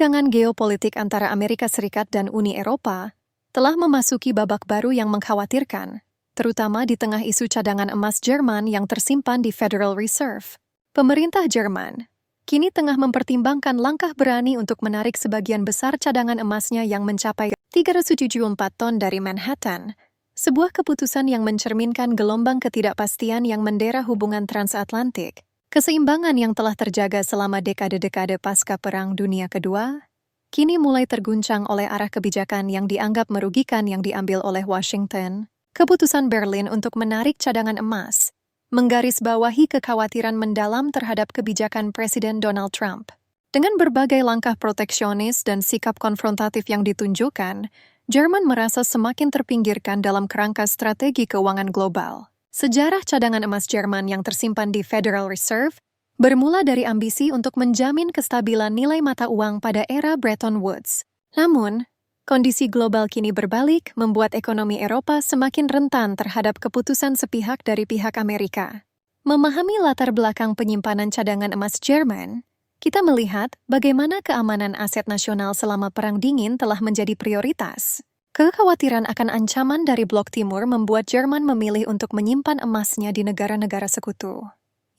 Ketegangan geopolitik antara Amerika Serikat dan Uni Eropa telah memasuki babak baru yang mengkhawatirkan, terutama di tengah isu cadangan emas Jerman yang tersimpan di Federal Reserve. Pemerintah Jerman kini tengah mempertimbangkan langkah berani untuk menarik sebagian besar cadangan emasnya yang mencapai 374 ton dari Manhattan, sebuah keputusan yang mencerminkan gelombang ketidakpastian yang mendera hubungan transatlantik. Keseimbangan yang telah terjaga selama dekade-dekade pasca Perang Dunia Kedua, kini mulai terguncang oleh arah kebijakan yang dianggap merugikan yang diambil oleh Washington. Keputusan Berlin untuk menarik cadangan emas menggarisbawahi kekhawatiran mendalam terhadap kebijakan Presiden Donald Trump. Dengan berbagai langkah proteksionis dan sikap konfrontatif yang ditunjukkan, Jerman merasa semakin terpinggirkan dalam kerangka strategi keuangan global. Sejarah cadangan emas Jerman yang tersimpan di Federal Reserve bermula dari ambisi untuk menjamin kestabilan nilai mata uang pada era Bretton Woods. Namun, kondisi global kini berbalik membuat ekonomi Eropa semakin rentan terhadap keputusan sepihak dari pihak Amerika. Memahami latar belakang penyimpanan cadangan emas Jerman, kita melihat bagaimana keamanan aset nasional selama Perang Dingin telah menjadi prioritas. Kekhawatiran akan ancaman dari Blok Timur membuat Jerman memilih untuk menyimpan emasnya di negara-negara sekutu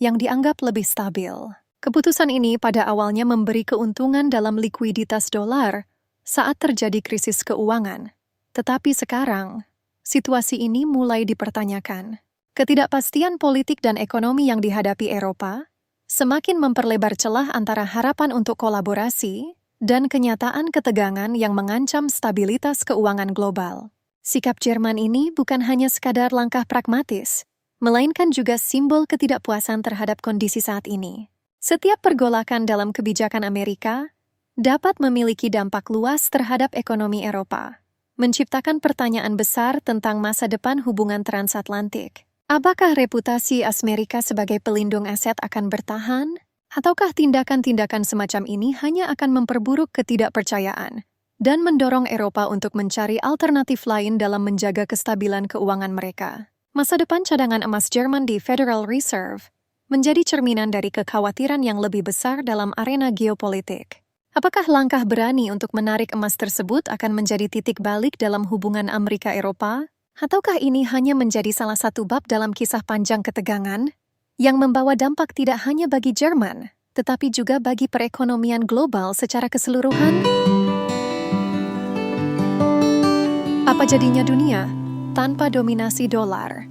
yang dianggap lebih stabil. Keputusan ini pada awalnya memberi keuntungan dalam likuiditas dolar saat terjadi krisis keuangan. Tetapi sekarang, situasi ini mulai dipertanyakan. Ketidakpastian politik dan ekonomi yang dihadapi Eropa semakin memperlebar celah antara harapan untuk kolaborasi dan kenyataan ketegangan yang mengancam stabilitas keuangan global. Sikap Jerman ini bukan hanya sekadar langkah pragmatis, melainkan juga simbol ketidakpuasan terhadap kondisi saat ini. Setiap pergolakan dalam kebijakan Amerika dapat memiliki dampak luas terhadap ekonomi Eropa, menciptakan pertanyaan besar tentang masa depan hubungan transatlantik. Apakah reputasi Amerika sebagai pelindung aset akan bertahan? Ataukah tindakan-tindakan semacam ini hanya akan memperburuk ketidakpercayaan dan mendorong Eropa untuk mencari alternatif lain dalam menjaga kestabilan keuangan mereka? Masa depan cadangan emas Jerman di Federal Reserve menjadi cerminan dari kekhawatiran yang lebih besar dalam arena geopolitik. Apakah langkah berani untuk menarik emas tersebut akan menjadi titik balik dalam hubungan Amerika-Eropa? Ataukah ini hanya menjadi salah satu bab dalam kisah panjang ketegangan yang membawa dampak tidak hanya bagi Jerman, tetapi juga bagi perekonomian global secara keseluruhan? Apa jadinya dunia tanpa dominasi dolar?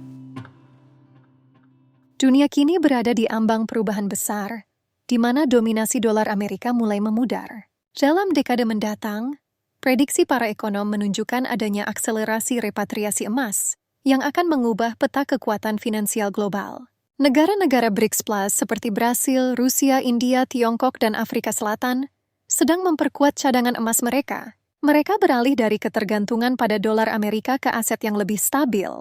Dunia kini berada di ambang perubahan besar, di mana dominasi dolar Amerika mulai memudar. Dalam dekade mendatang, prediksi para ekonom menunjukkan adanya akselerasi repatriasi emas yang akan mengubah peta kekuatan finansial global. Negara-negara BRICS Plus seperti Brasil, Rusia, India, Tiongkok, dan Afrika Selatan sedang memperkuat cadangan emas mereka. Mereka beralih dari ketergantungan pada dolar Amerika ke aset yang lebih stabil,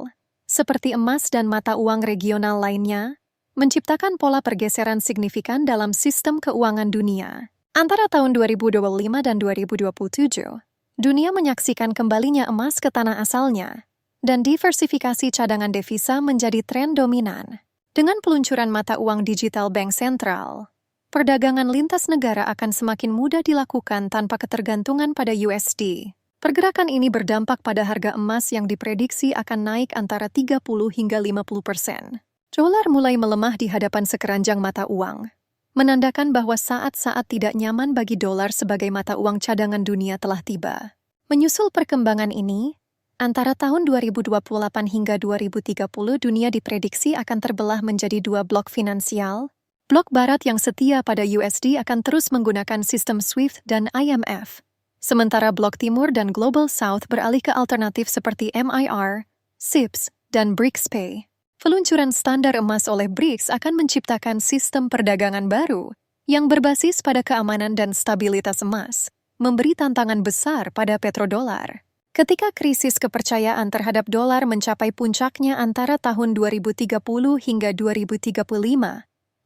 seperti emas dan mata uang regional lainnya, menciptakan pola pergeseran signifikan dalam sistem keuangan dunia. Antara tahun 2025 dan 2027, dunia menyaksikan kembalinya emas ke tanah asalnya, dan diversifikasi cadangan devisa menjadi tren dominan. Dengan peluncuran mata uang digital bank sentral, perdagangan lintas negara akan semakin mudah dilakukan tanpa ketergantungan pada USD. Pergerakan ini berdampak pada harga emas yang diprediksi akan naik antara 30 hingga 50%. Dolar mulai melemah di hadapan sekeranjang mata uang, menandakan bahwa saat-saat tidak nyaman bagi dolar sebagai mata uang cadangan dunia telah tiba. Menyusul perkembangan ini, antara tahun 2028 hingga 2030 dunia diprediksi akan terbelah menjadi dua blok finansial. Blok barat yang setia pada USD akan terus menggunakan sistem SWIFT dan IMF, sementara blok timur dan Global South beralih ke alternatif seperti MIR, CIPS, dan BRICS Pay. Peluncuran standar emas oleh BRICS akan menciptakan sistem perdagangan baru yang berbasis pada keamanan dan stabilitas emas, memberi tantangan besar pada petrodolar. Ketika krisis kepercayaan terhadap dolar mencapai puncaknya antara tahun 2030 hingga 2035,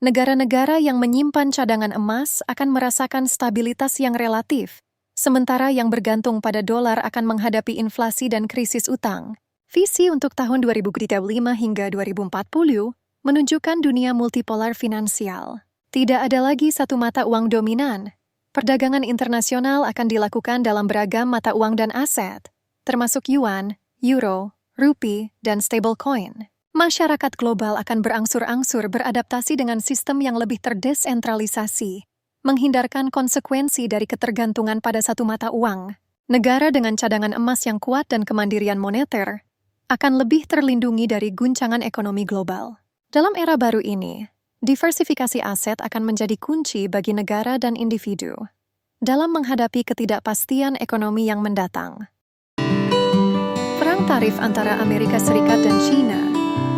negara-negara yang menyimpan cadangan emas akan merasakan stabilitas yang relatif, sementara yang bergantung pada dolar akan menghadapi inflasi dan krisis utang. Visi untuk tahun 2035 hingga 2040 menunjukkan dunia multipolar finansial. Tidak ada lagi satu mata uang dominan, Perdagangan internasional akan dilakukan dalam beragam mata uang dan aset, termasuk yuan, euro, rupiah, dan stablecoin. Masyarakat global akan berangsur-angsur beradaptasi dengan sistem yang lebih terdesentralisasi, menghindarkan konsekuensi dari ketergantungan pada satu mata uang. Negara dengan cadangan emas yang kuat dan kemandirian moneter akan lebih terlindungi dari guncangan ekonomi global. Dalam era baru ini, diversifikasi aset akan menjadi kunci bagi negara dan individu dalam menghadapi ketidakpastian ekonomi yang mendatang. Perang tarif antara Amerika Serikat dan China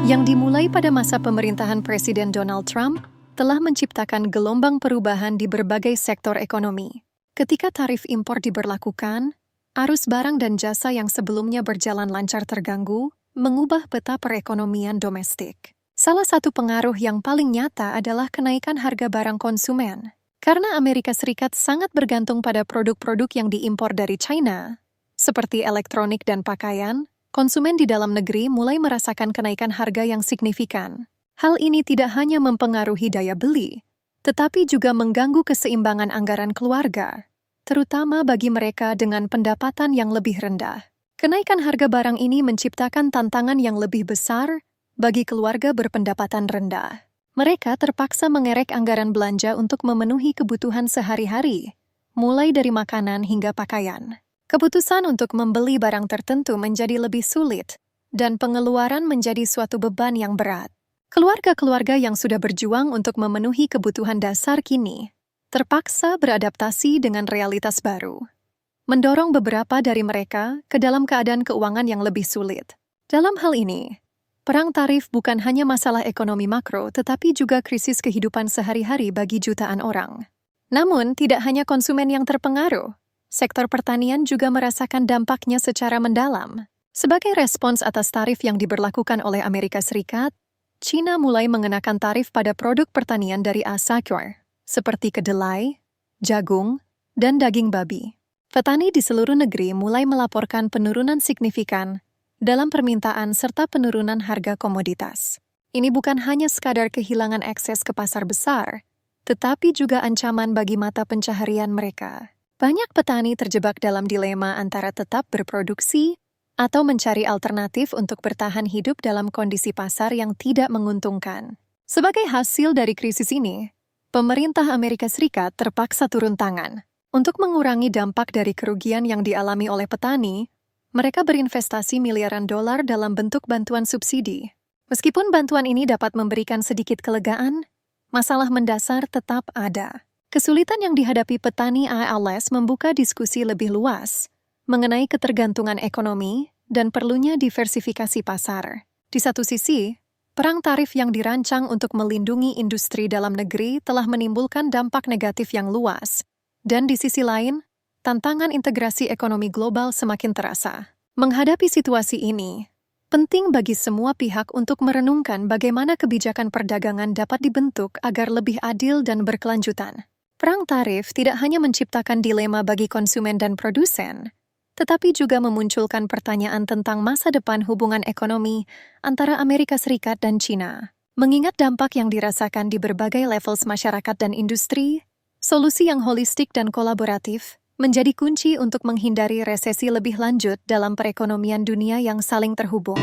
yang dimulai pada masa pemerintahan Presiden Donald Trump telah menciptakan gelombang perubahan di berbagai sektor ekonomi. Ketika tarif impor diberlakukan, arus barang dan jasa yang sebelumnya berjalan lancar terganggu, mengubah peta perekonomian domestik. Salah satu pengaruh yang paling nyata adalah kenaikan harga barang konsumen. Karena Amerika Serikat sangat bergantung pada produk-produk yang diimpor dari China, seperti elektronik dan pakaian, konsumen di dalam negeri mulai merasakan kenaikan harga yang signifikan. Hal ini tidak hanya mempengaruhi daya beli, tetapi juga mengganggu keseimbangan anggaran keluarga, terutama bagi mereka dengan pendapatan yang lebih rendah. Kenaikan harga barang ini menciptakan tantangan yang lebih besar bagi keluarga berpendapatan rendah. Mereka terpaksa mengerek anggaran belanja untuk memenuhi kebutuhan sehari-hari, mulai dari makanan hingga pakaian. Keputusan untuk membeli barang tertentu menjadi lebih sulit, dan pengeluaran menjadi suatu beban yang berat. Keluarga-keluarga yang sudah berjuang untuk memenuhi kebutuhan dasar kini terpaksa beradaptasi dengan realitas baru, mendorong beberapa dari mereka ke dalam keadaan keuangan yang lebih sulit. Dalam hal ini, perang tarif bukan hanya masalah ekonomi makro, tetapi juga krisis kehidupan sehari-hari bagi jutaan orang. Namun, tidak hanya konsumen yang terpengaruh, sektor pertanian juga merasakan dampaknya secara mendalam. Sebagai respons atas tarif yang diberlakukan oleh Amerika Serikat, China mulai mengenakan tarif pada produk pertanian dari Asakor, seperti kedelai, jagung, dan daging babi. Petani di seluruh negeri mulai melaporkan penurunan signifikan dalam permintaan serta penurunan harga komoditas. Ini bukan hanya sekadar kehilangan akses ke pasar besar, tetapi juga ancaman bagi mata pencaharian mereka. Banyak petani terjebak dalam dilema antara tetap berproduksi atau mencari alternatif untuk bertahan hidup dalam kondisi pasar yang tidak menguntungkan. Sebagai hasil dari krisis ini, pemerintah Amerika Serikat terpaksa turun tangan. Untuk mengurangi dampak dari kerugian yang dialami oleh petani, mereka berinvestasi miliaran dolar dalam bentuk bantuan subsidi. Meskipun bantuan ini dapat memberikan sedikit kelegaan, masalah mendasar tetap ada. Kesulitan yang dihadapi petani ALS membuka diskusi lebih luas mengenai ketergantungan ekonomi dan perlunya diversifikasi pasar. Di satu sisi, perang tarif yang dirancang untuk melindungi industri dalam negeri telah menimbulkan dampak negatif yang luas. Dan di sisi lain, tantangan integrasi ekonomi global semakin terasa. Menghadapi situasi ini, penting bagi semua pihak untuk merenungkan bagaimana kebijakan perdagangan dapat dibentuk agar lebih adil dan berkelanjutan. Perang tarif tidak hanya menciptakan dilema bagi konsumen dan produsen, tetapi juga memunculkan pertanyaan tentang masa depan hubungan ekonomi antara Amerika Serikat dan China. Mengingat dampak yang dirasakan di berbagai level masyarakat dan industri, solusi yang holistik dan kolaboratif menjadi kunci untuk menghindari resesi lebih lanjut dalam perekonomian dunia yang saling terhubung.